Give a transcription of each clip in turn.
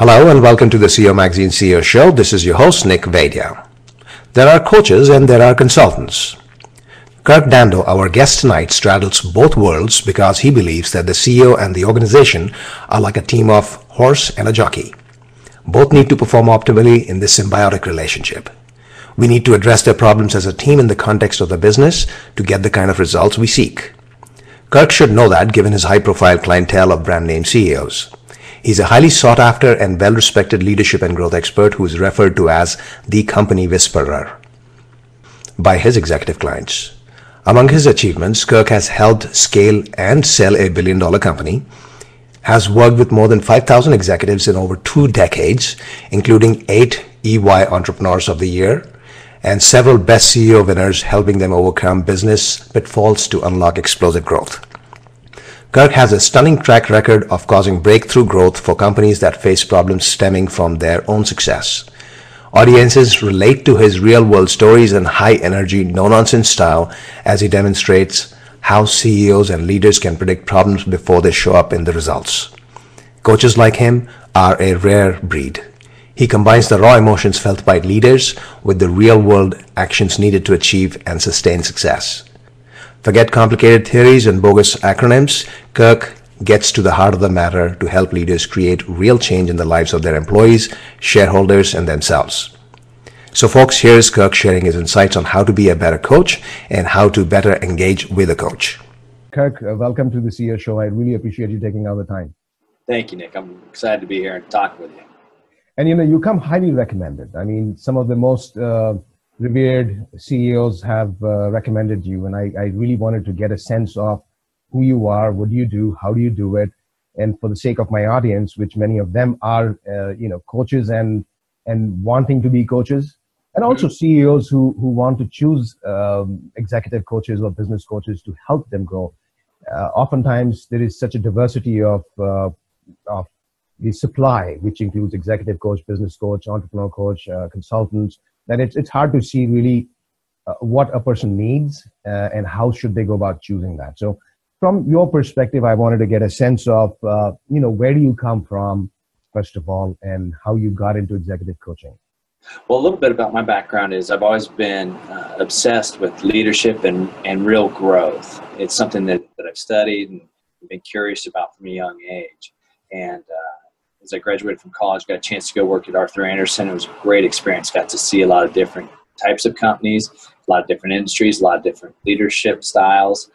Hello and welcome to the CEO Magazine CEO Show. This is your host, Nick Vaidya. There are coaches and there are consultants. Kirk Dando, our guest tonight, straddles both worlds because he believes that the CEO and the organization are like a team of horse and a jockey. Both need to perform optimally in this symbiotic relationship. We need to address their problems as a team in the context of the business to get the kind of results we seek. Kirk should know that given his high-profile clientele of brand name CEOs. He's a highly sought-after and well-respected leadership and growth expert who is referred to as the company whisperer by his executive clients. Among his achievements, Kirk has helped scale and sell a billion-dollar company, has worked with more than 5,000 executives in over 2 decades, including 8 EY Entrepreneurs of the Year, and several Best CEO winners, helping them overcome business pitfalls to unlock explosive growth. Kirk has a stunning track record of causing breakthrough growth for companies that face problems stemming from their own success. Audiences relate to his real-world stories and high-energy, no-nonsense style as he demonstrates how CEOs and leaders can predict problems before they show up in the results. Coaches like him are a rare breed. He combines the raw emotions felt by leaders with the real-world actions needed to achieve and sustain success. Forget complicated theories and bogus acronyms. Kirk gets to the heart of the matter to help leaders create real change in the lives of their employees, shareholders, and themselves. So folks, here is Kirk sharing his insights on how to be a better coach and how to better engage with a coach. Kirk, welcome to the CEO Show. I really appreciate you taking out the time. Thank you, Nick. I'm excited to be here and talk with you. And you come highly recommended. I mean, some of the most revered CEOs have recommended you, and I really wanted to get a sense of who you are, what do you do, how do you do it, and for the sake of my audience, which many of them are, coaches and wanting to be coaches, and also CEOs who want to choose executive coaches or business coaches to help them grow. Oftentimes, there is such a diversity of the supply, which includes executive coach, business coach, entrepreneur coach, consultants, that it's hard to see really what a person needs and how should they go about choosing that. So from your perspective, I wanted to get a sense of, where do you come from, first of all, and how you got into executive coaching? Well, a little bit about my background is I've always been obsessed with leadership and real growth. It's something that I've studied and been curious about from a young age. And as I graduated from college, got a chance to go work at Arthur Andersen. It was a great experience. Got to see a lot of different types of companies, a lot of different industries, a lot of different leadership styles.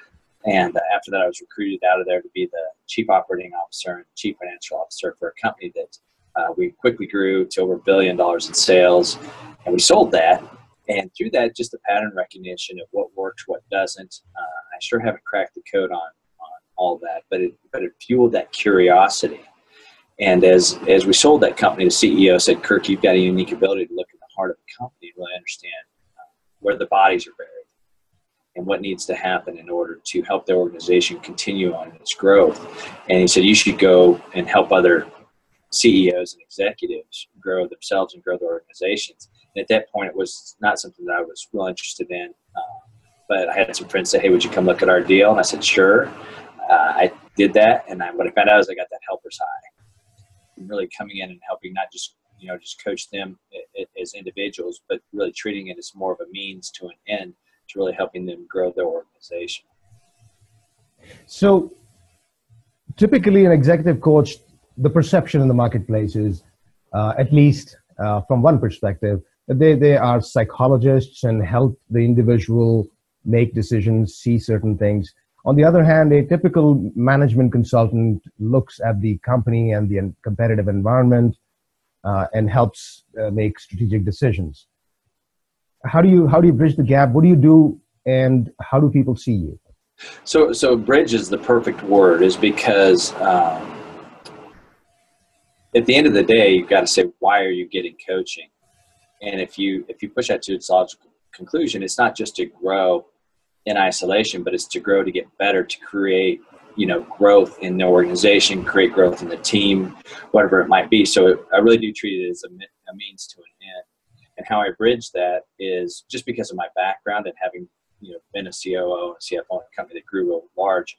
And after that, I was recruited out of there to be the chief operating officer and chief financial officer for a company that we quickly grew to over $1 billion in sales. And we sold that. And through that, just the pattern recognition of what works, what doesn't. I sure haven't cracked the code on all that, but it fueled that curiosity. And as we sold that company, the CEO said, Kirk, you've got a unique ability to look at the heart of the company and really understand where the bodies are buried and what needs to happen in order to help the organization continue on its growth. And he said, you should go and help other CEOs and executives grow themselves and grow their organizations. And at that point, it was not something that I was real interested in. But I had some friends say, hey, would you come look at our deal? And I said, sure. I did that. And what I found out is I got that helper's high. Really coming in and helping not just coach them as individuals, but really treating it as more of a means to an end to really helping them grow their organization. So typically an executive coach, the perception in the marketplace is, at least from one perspective, that they are psychologists and help the individual make decisions, see certain things. On the other hand, a typical management consultant looks at the company and the competitive environment and helps make strategic decisions. How do you bridge the gap? What do you do, and how do people see you? So bridge is the perfect word, is because at the end of the day, you've got to say, why are you getting coaching? And if you push that to its logical conclusion, it's not just to grow in isolation, but it's to grow to get better, to create, growth in the organization, create growth in the team, whatever it might be. So I really do treat it as a means to an end. And how I bridge that is just because of my background and having, been a COO and CFO in a company that grew real large,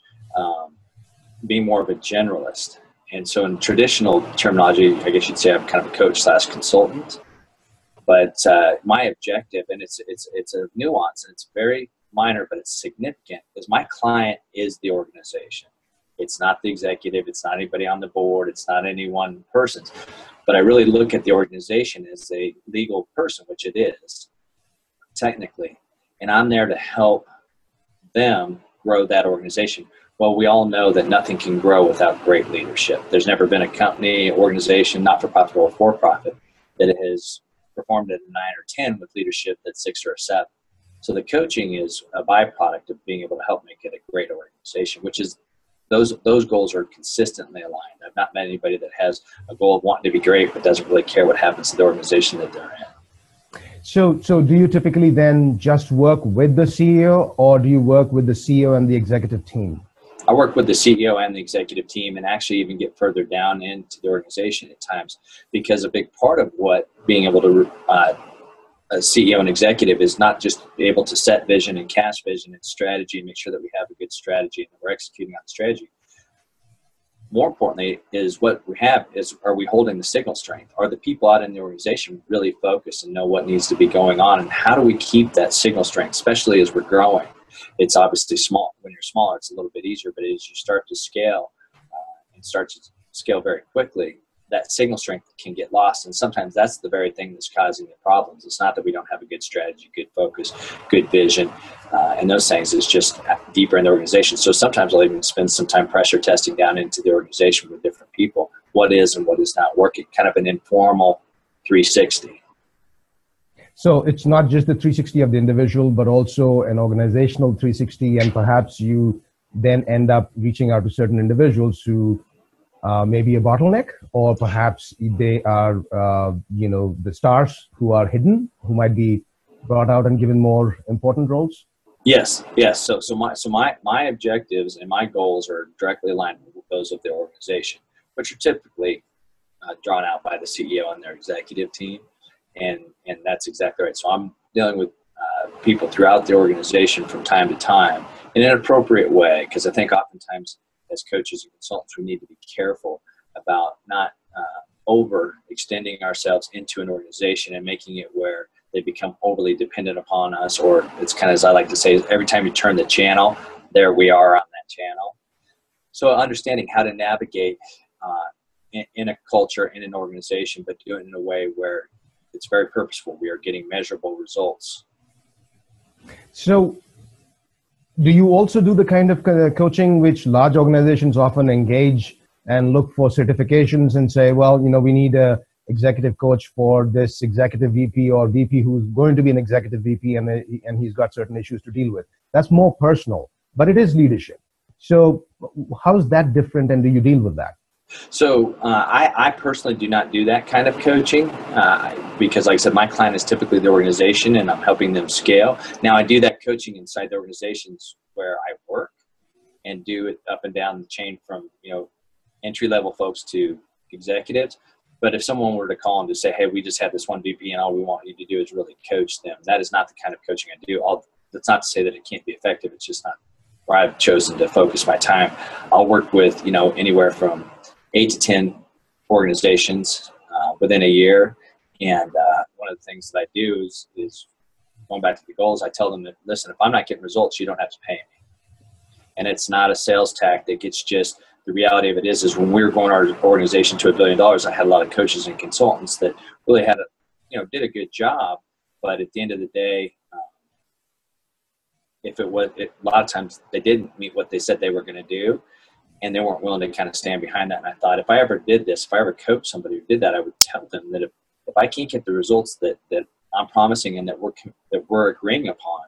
being more of a generalist. And so in traditional terminology, I guess you'd say I'm kind of a coach / consultant. But my objective, and it's a nuance, and it's very minor, but it's significant, is my client is the organization. It's not the executive. It's not anybody on the board. It's not any one person. But I really look at the organization as a legal person, which it is, technically. And I'm there to help them grow that organization. Well, we all know that nothing can grow without great leadership. There's never been a company, organization, not-for-profit or for-profit, that has performed at a 9 or 10 with leadership that's 6 or a 7. So the coaching is a byproduct of being able to help make it a great organization, which is those goals are consistently aligned. I've not met anybody that has a goal of wanting to be great but doesn't really care what happens to the organization that they're in. So do you typically then just work with the CEO, or do you work with the CEO and the executive team? I work with the CEO and the executive team, and actually even get further down into the organization at times, because a big part of what being able to a CEO and executive is not just be able to set vision and cast vision and strategy and make sure that we have a good strategy and that we're executing on the strategy. More importantly is what we have is, are we holding the signal strength? Are the people out in the organization really focused and know what needs to be going on? And how do we keep that signal strength, especially as we're growing? It's obviously small. When you're smaller, it's a little bit easier, but as you start to scale and start to scale very quickly, that signal strength can get lost. And sometimes that's the very thing that's causing the problems. It's not that we don't have a good strategy, good focus, good vision, and those things. It's just deeper in the organization. So sometimes I'll even spend some time pressure testing down into the organization with different people, what is and what is not working, kind of an informal 360. So it's not just the 360 of the individual, but also an organizational 360, and perhaps you then end up reaching out to certain individuals who may be a bottleneck, or perhaps they are, the stars who are hidden, who might be brought out and given more important roles. Yes. So my objectives and my goals are directly aligned with those of the organization, which are typically drawn out by the CEO and their executive team. And that's exactly right. So I'm dealing with people throughout the organization from time to time in an appropriate way, because I think oftentimes as coaches and consultants, we need to be careful about not overextending ourselves into an organization and making it where they become overly dependent upon us, or it's kind of, as I like to say, every time you turn the channel, there we are on that channel. So understanding how to navigate in a culture, in an organization, but do it in a way where it's very purposeful. We are getting measurable results. So do you also do the kind of coaching which large organizations often engage and look for certifications and say, well, we need a executive coach for this executive VP or VP who's going to be an executive VP and he's got certain issues to deal with? That's more personal, but it is leadership. So how is that different, and do you deal with that? So I personally do not do that kind of coaching because, like I said, my client is typically the organization and I'm helping them scale. Now I do that coaching inside the organizations where I work and do it up and down the chain from, entry-level folks to executives. But if someone were to call them to say, hey, we just had this one VP and all we want you to do is really coach them, that is not the kind of coaching I do. That's not to say that it can't be effective. It's just not where I've chosen to focus my time. I'll work with, anywhere from 8 to 10 organizations within a year. And one of the things that I do is going back to the goals, I tell them that, listen, if I'm not getting results, you don't have to pay me. And it's not a sales tactic. It's just the reality of it is when we were growing our organization to $1 billion, I had a lot of coaches and consultants that really did a good job. But at the end of the day, a lot of times they didn't meet what they said they were going to do. And they weren't willing to kind of stand behind that. And I thought, if I ever did this, if I ever coached somebody who did that, I would tell them that if I can't get the results that I'm promising and that we're agreeing upon,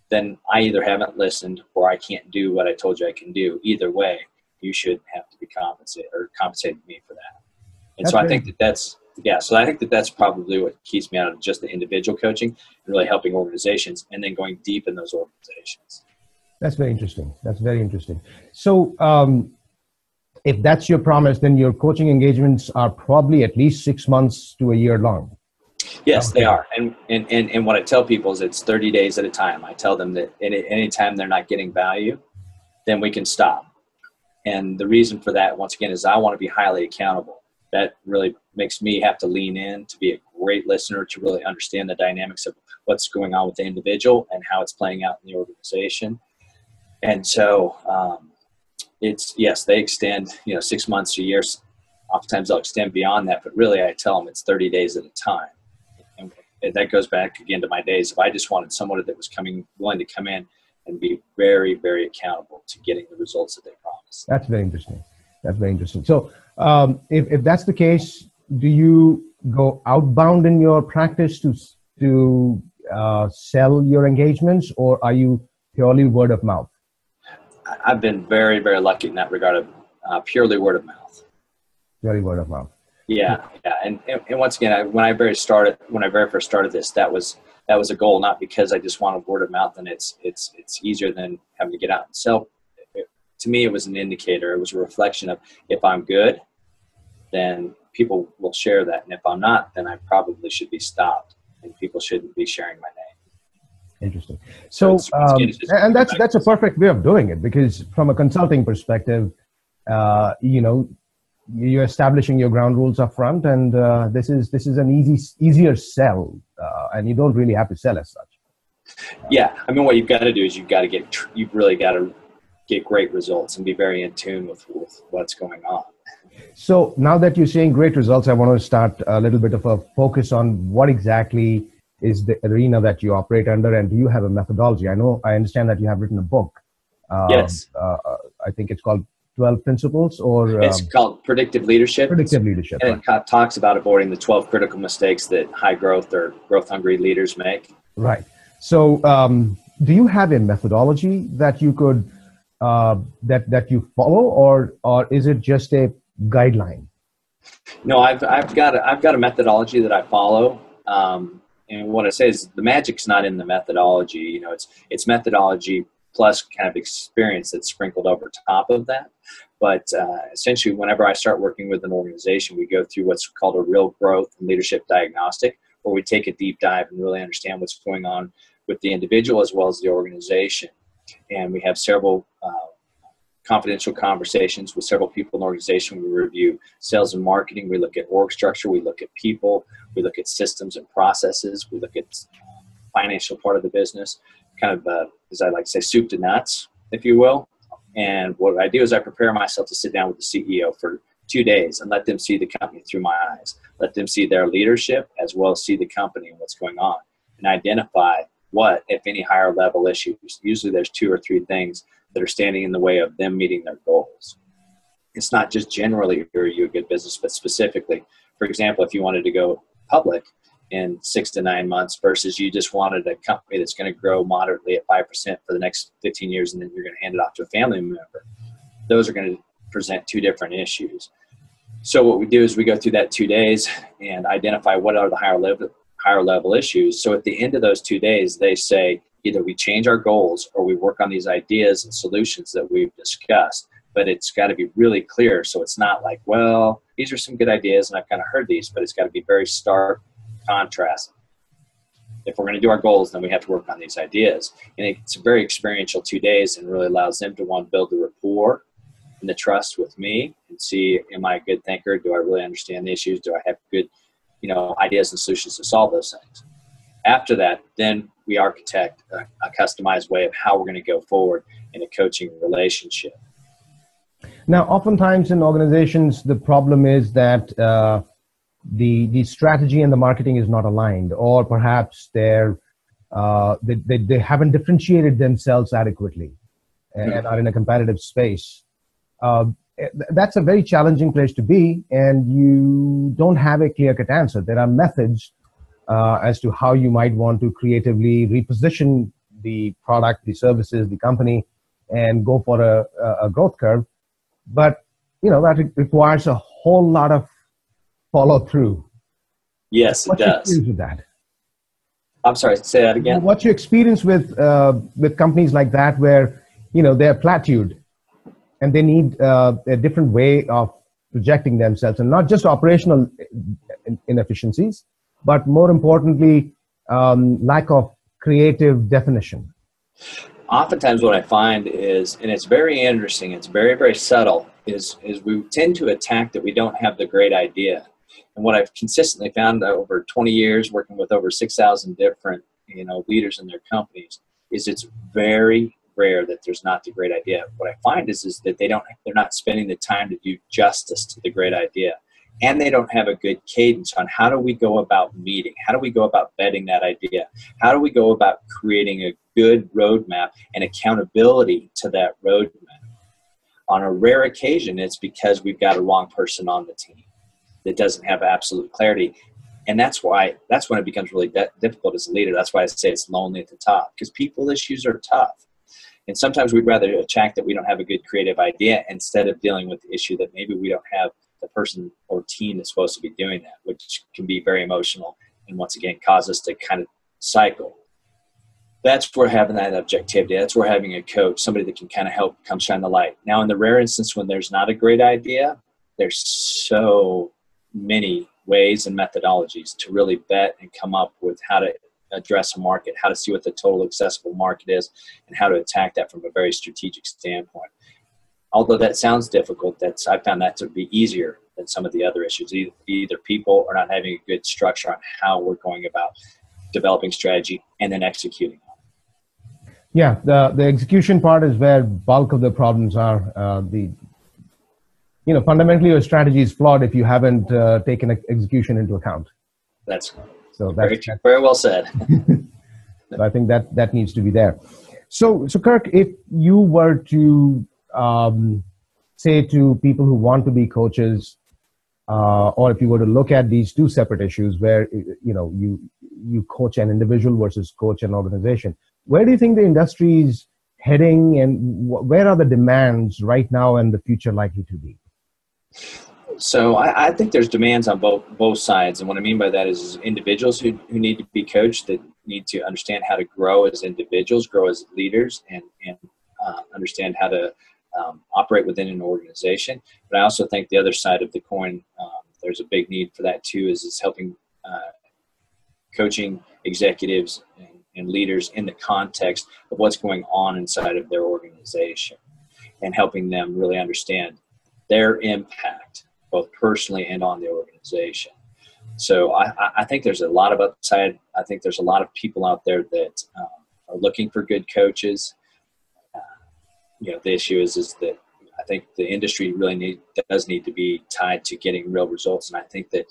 then I either haven't listened or I can't do what I told you I can do. Either way, you should have to be compensated or compensate me for that. And so I think that's probably what keeps me out of just the individual coaching and really helping organizations and then going deep in those organizations. That's very interesting. So if that's your promise, then your coaching engagements are probably at least 6 months to a year long. Yes, they are. And what I tell people is it's 30 days at a time. I tell them that any time they're not getting value, then we can stop. And the reason for that, once again, is I want to be highly accountable. That really makes me have to lean in to be a great listener, to really understand the dynamics of what's going on with the individual and how it's playing out in the organization. And so it's, yes, they extend, 6 months to years. Oftentimes they'll extend beyond that, but really I tell them it's 30 days at a time. And that goes back again to my days. If I just wanted someone that was willing to come in and be very, very accountable to getting the results that they promised. That's very interesting. That's very interesting. So if that's the case, do you go outbound in your practice to sell your engagements, or are you purely word of mouth? I've been very, very lucky in that regard of purely word of mouth. Purely word of mouth. Yeah. And once again, when I very first started this, that was a goal, not because I just wanted word of mouth and it's easier than having to get out and sell. To me, it was an indicator. It was a reflection of, if I'm good, then people will share that. And if I'm not, then I probably should be stopped and people shouldn't be sharing my name. Interesting. So, and that's a perfect way of doing it, because from a consulting perspective, you're establishing your ground rules up front, and this is an easier sell, and you don't really have to sell as such. Yeah, I mean, what you've got to do is you've really got to get great results and be very in tune with what's going on. So now that you're seeing great results, I want to start a little bit of a focus on what exactly is the arena that you operate under, and do you have a methodology? I understand that you have written a book. Yes. I think it's called 12 Principles, or it's called Predictive Leadership. Predictive Leadership. And it talks about avoiding the 12 critical mistakes that high growth or growth hungry leaders make. Right. So do you have a methodology that you could that you follow, or is it just a guideline? No, I've got a methodology that I follow. And what I say is, the magic's not in the methodology. It's methodology plus kind of experience that's sprinkled over top of that. But essentially, whenever I start working with an organization, we go through what's called a real growth and leadership diagnostic, where we take a deep dive and really understand what's going on with the individual as well as the organization. And we have several confidential conversations with several people in the organization. We review sales and marketing. We look at org structure. We look at people. We look at systems and processes. We look at financial part of the business, kind of, as I like to say, soup to nuts, if you will. And what I do is I prepare myself to sit down with the CEO for 2 days and let them see the company through my eyes. Let them see their leadership as well as see the company and what's going on, and identify what, if any, higher level issues. Usually there's 2 or 3 things that are standing in the way of them meeting their goals. It's not just generally, are you a good business, but specifically, for example, if you wanted to go public in 6 to 9 months versus you just wanted a company that's going to grow moderately at 5% for the next 15 years, and then you're going to hand it off to a family member. Those are going to present 2 different issues. So what we do is we go through that 2 days and identify what are the higher level issues. So at the end of those 2 days, they say, either we change our goals or we work on these ideas and solutions that we've discussed, but it's got to be really clear. So it's not like, well, these are some good ideas and I've kind of heard these, but it's got to be very stark contrast. If we're going to do our goals, then we have to work on these ideas. And it's a very experiential 2 days, and really allows them to want to build the rapport and the trust with me and see, am I a good thinker? Do I really understand the issues? Do I have good, ideas and solutions to solve those things? After that, then we architect a customized way of how we're going to go forward in a coaching relationship. Now, oftentimes in organizations, the problem is that the strategy and the marketing is not aligned, or perhaps they haven't differentiated themselves adequately and are in a competitive space. That's a very challenging place to be, and you don't have a clear-cut answer. There are methods as to how you might want to creatively reposition the product, the services, the company, and go for a growth curve. But, that requires a whole lot of follow through. Yes, it does. What's your experience with that? I'm sorry, say that again. What's your experience with companies like that, where, they're plateaued and they need a different way of projecting themselves, and not just operational inefficiencies, but more importantly, lack of creative definition? Oftentimes what I find is, and it's very interesting, it's very, very subtle, is we tend to attack that we don't have the great idea. And what I've consistently found over 20 years working with over 6,000 different, leaders in their companies is it's very rare that there's not the great idea. What I find is that they're not spending the time to do justice to the great idea. And they don't have a good cadence on how do we go about meeting? How do we go about vetting that idea? How do we go about creating a good roadmap and accountability to that roadmap? On a rare occasion, it's because we've got a wrong person on the team that doesn't have absolute clarity. And that's when it becomes really difficult as a leader. That's why I say it's lonely at the top, because people issues are tough. And sometimes we'd rather attack that we don't have a good creative idea instead of dealing with the issue that maybe we don't have the person or team that's supposed to be doing that, which can be very emotional and once again cause us to kind of cycle. That's where having that objectivity, that's where having a coach, somebody that can kind of help come shine the light. Now, in the rare instance when there's not a great idea, there's so many ways and methodologies to really vet and come up with how to address a market, how to see what the total accessible market is, and how to attack that from a very strategic standpoint. Although that sounds difficult, I found that to be easier than some of the other issues. Either people are not having a good structure on how we're going about developing strategy and then executing on it. Yeah, the execution part is where bulk of the problems are. Fundamentally your strategy is flawed if you haven't taken execution into account. That's very well said. So I think that needs to be there. So Kirk, if you were to say to people who want to be coaches, or if you were to look at these two separate issues where you coach an individual versus coach an organization, where do you think the industry is heading, and where are the demands right now and the future likely to be? So I think there's demands on both sides. And what I mean by that is individuals who need to be coached, that need to understand how to grow as individuals, grow as leaders, and understand how to operate within an organization. But I also think the other side of the coin, there's a big need for that too, is helping coaching executives and leaders in the context of what's going on inside of their organization and helping them really understand their impact, both personally and on the organization. So I think there's a lot of upside. I think there's a lot of people out there that are looking for good coaches. The issue is that I think the industry really does need to be tied to getting real results. And I think that,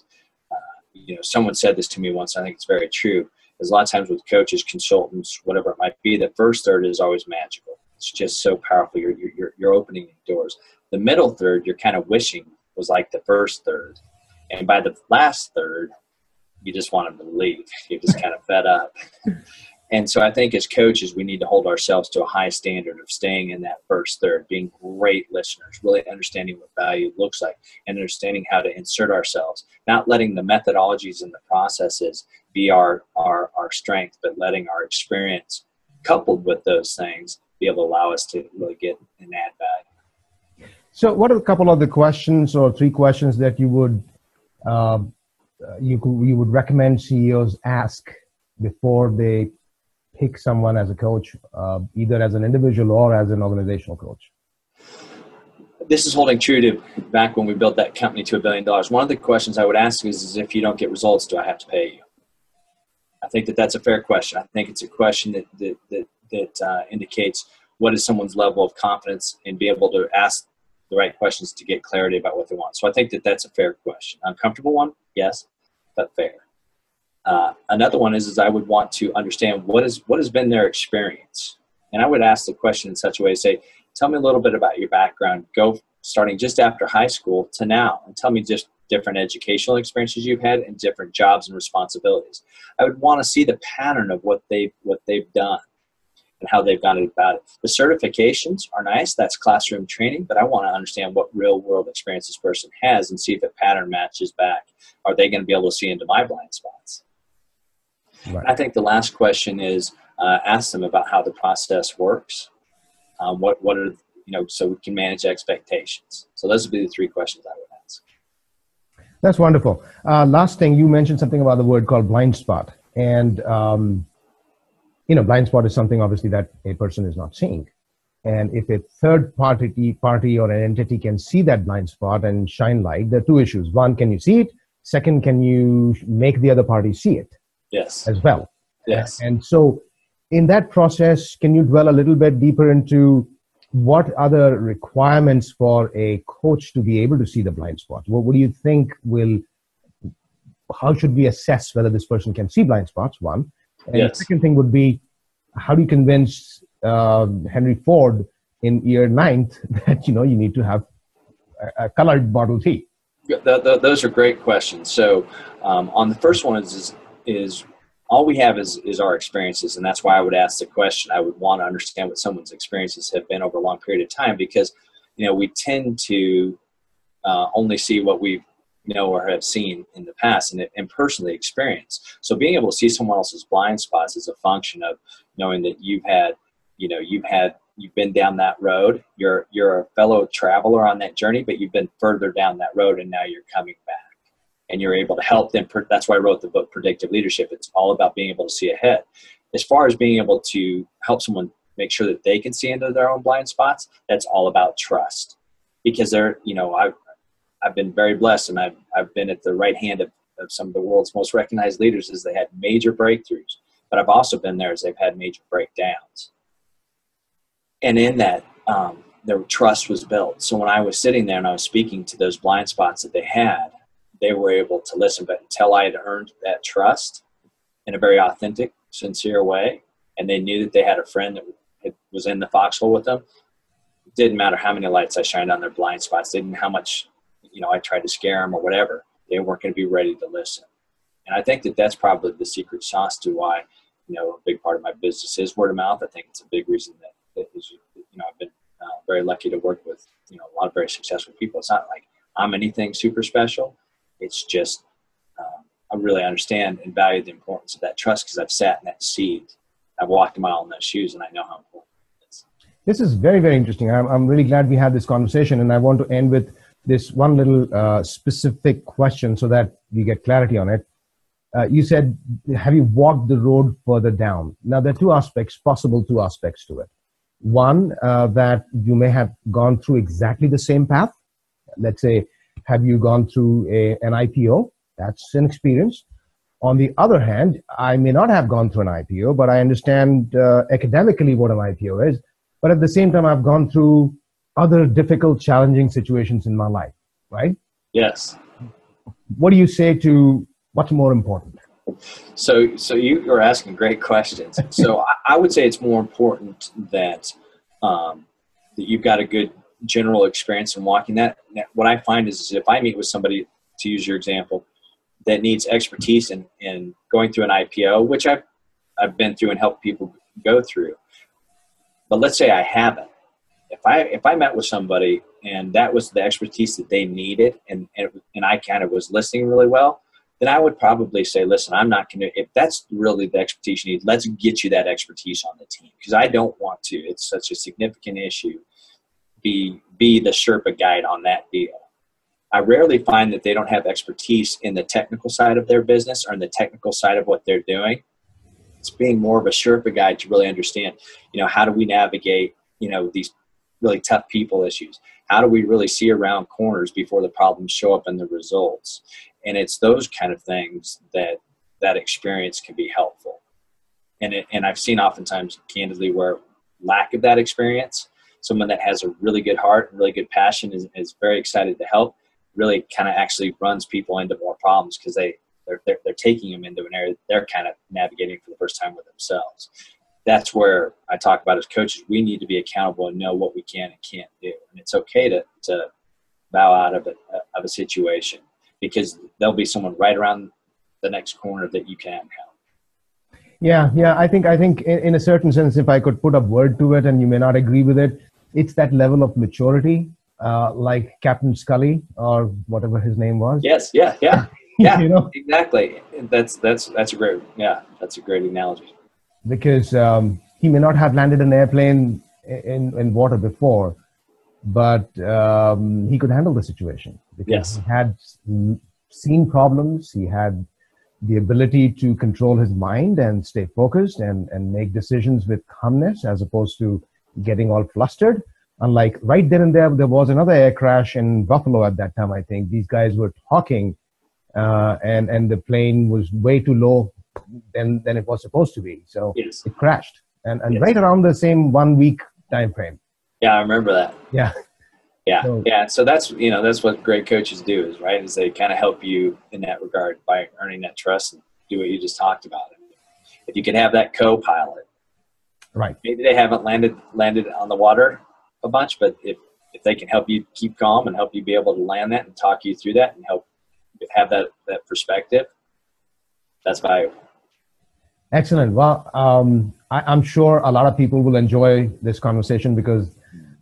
someone said this to me once, I think it's very true, is a lot of times with coaches, consultants, whatever it might be, the first third is always magical. It's just so powerful. You're opening doors. The middle third, you're kind of wishing was like the first third. And by the last third, you just want them to leave. You're just kind of fed up. And so I think as coaches, we need to hold ourselves to a high standard of staying in that first third, being great listeners, really understanding what value looks like, and understanding how to insert ourselves, not letting the methodologies and the processes be our strength, but letting our experience coupled with those things be able to allow us to really get and add value. So what are a couple of the questions or three questions that you would recommend CEOs ask before they pick someone as a coach, either as an individual or as an organizational coach? This is holding true to back when we built that company to $1 billion. One of the questions I would ask is if you don't get results, do I have to pay you? I think that's a fair question. I think it's a question that indicates what is someone's level of confidence and be able to ask the right questions to get clarity about what they want. So I think that's a fair question. Uncomfortable one? Yes, but fair. Another one is I would want to understand what has been their experience. And I would ask the question in such a way, say, tell me a little bit about your background, go starting just after high school to now, and tell me just different educational experiences you've had and different jobs and responsibilities. I would want to see the pattern of what they've done and how they've gone about it. The certifications are nice, that's classroom training, but I want to understand what real world experience this person has and see if a pattern matches back. Are they going to be able to see into my blind spots? Right. I think the last question is ask them about how the process works. What are, so we can manage expectations. So those would be the three questions I would ask. That's wonderful. Last thing, you mentioned something about the word called blind spot. And blind spot is something obviously that a person is not seeing. And if a third party or an entity can see that blind spot and shine light, there are two issues. One, can you see it? Second, can you make the other party see it? Yes. As well? Yes. And so in that process, can you dwell a little bit deeper into what are the requirements for a coach to be able to see the blind spot? What do you think how should we assess whether this person can see blind spots? One. And yes. The second thing would be, how do you convince Henry Ford in year 9th that, you need to have a colored Model T? Those are great questions. So on the first one is all we have is our experiences. And that's why I would ask the question. I would want to understand what someone's experiences have been over a long period of time, because, we tend to only see what we know or have seen in the past and personally experienced. So being able to see someone else's blind spots is a function of knowing that you've been down that road. You're a fellow traveler on that journey, but you've been further down that road and now you're coming back. And you're able to help them. That's why I wrote the book, Predictive Leadership. It's all about being able to see ahead. As far as being able to help someone make sure that they can see into their own blind spots, that's all about trust. Because I've been very blessed, and I've been at the right hand of some of the world's most recognized leaders as they had major breakthroughs. But I've also been there as they've had major breakdowns. And in that, their trust was built. So when I was sitting there and I was speaking to those blind spots that they had, they were able to listen. But until I had earned that trust in a very authentic, sincere way, and they knew that they had a friend that was in the foxhole with them, it didn't matter how many lights I shined on their blind spots. Didn't how much, I tried to scare them or whatever. They weren't going to be ready to listen. And I think that that's probably the secret sauce to why, a big part of my business is word of mouth. I think it's a big reason that is, I've been very lucky to work with, a lot of very successful people. It's not like I'm anything super special. It's just I really understand and value the importance of that trust because I've sat in that seat. I've walked a mile in those shoes, and I know how important it is. This is very, very interesting. I'm really glad we had this conversation, and I want to end with this one little specific question so that we get clarity on it. You said, have you walked the road further down? Now, there are possible two aspects to it. One, that you may have gone through exactly the same path. Let's say, have you gone through an IPO? That's an experience. On the other hand, I may not have gone through an IPO, but I understand academically what an IPO is. But at the same time, I've gone through other difficult, challenging situations in my life, right? Yes. What do you say to what's more important? So you are asking great questions. So I would say it's more important that you've got a good general experience in walking that. What I find is if I meet with somebody, to use your example, that needs expertise in going through an IPO, which I've been through and helped people go through. But let's say I haven't. If I met with somebody and that was the expertise that they needed and I kind of was listening really well, then I would probably say, listen, I'm not going to, if that's really the expertise you need, let's get you that expertise on the team. Because I don't want to, it's such a significant issue, be the Sherpa guide on that deal. I rarely find that they don't have expertise in the technical side of their business or in the technical side of what they're doing. It's being more of a Sherpa guide to really understand, how do we navigate, these really tough people issues? How do we really see around corners before the problems show up in the results? And it's those kind of things that experience can be helpful. And I've seen oftentimes, candidly, where lack of that experience, someone that has a really good heart and really good passion is very excited to help, really kind of actually runs people into more problems because they're taking them into an area that they're kind of navigating for the first time with themselves. That's where I talk about as coaches, we need to be accountable and know what we can and can't do. And it's okay to bow out of a situation because there'll be someone right around the next corner that you can help. Yeah. I think in a certain sense, if I could put a word to it, and you may not agree with it, it's that level of maturity, like Captain Scully or whatever his name was. Yes. Yeah. Exactly. That's a great analogy. Because he may not have landed an airplane in water before, but he could handle the situation because he had seen problems. He had the ability to control his mind and stay focused and make decisions with calmness as opposed to getting all flustered. Unlike right then and there was another air crash in Buffalo at that time, I think. These guys were talking and the plane was way too low than it was supposed to be. So Yes. it crashed. And Yes. right around the same 1 week time frame. Yeah, I remember that. Yeah. Yeah, So- yeah. So that's that's what great coaches do, is they kind of help you in that regard by earning that trust and do what you just talked about. If you can have that co-pilot, Right. maybe they haven't landed on the water a bunch, but if they can help you keep calm and help you be able to land that and talk you through that and help have that perspective, that's valuable. Excellent. Well, I'm sure a lot of people will enjoy this conversation because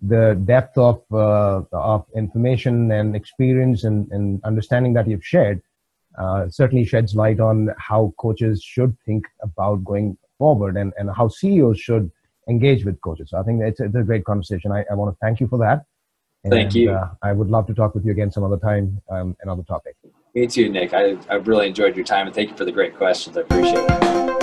the depth of information and experience and understanding that you've shared certainly sheds light on how coaches should think about going forward and how CEOs should engage with coaches. So I think it's a great conversation. I want to thank you for that. Thank you. I would love to talk with you again some other time, another topic. Me too, Nick. I really enjoyed your time, and thank you for the great questions. I appreciate it.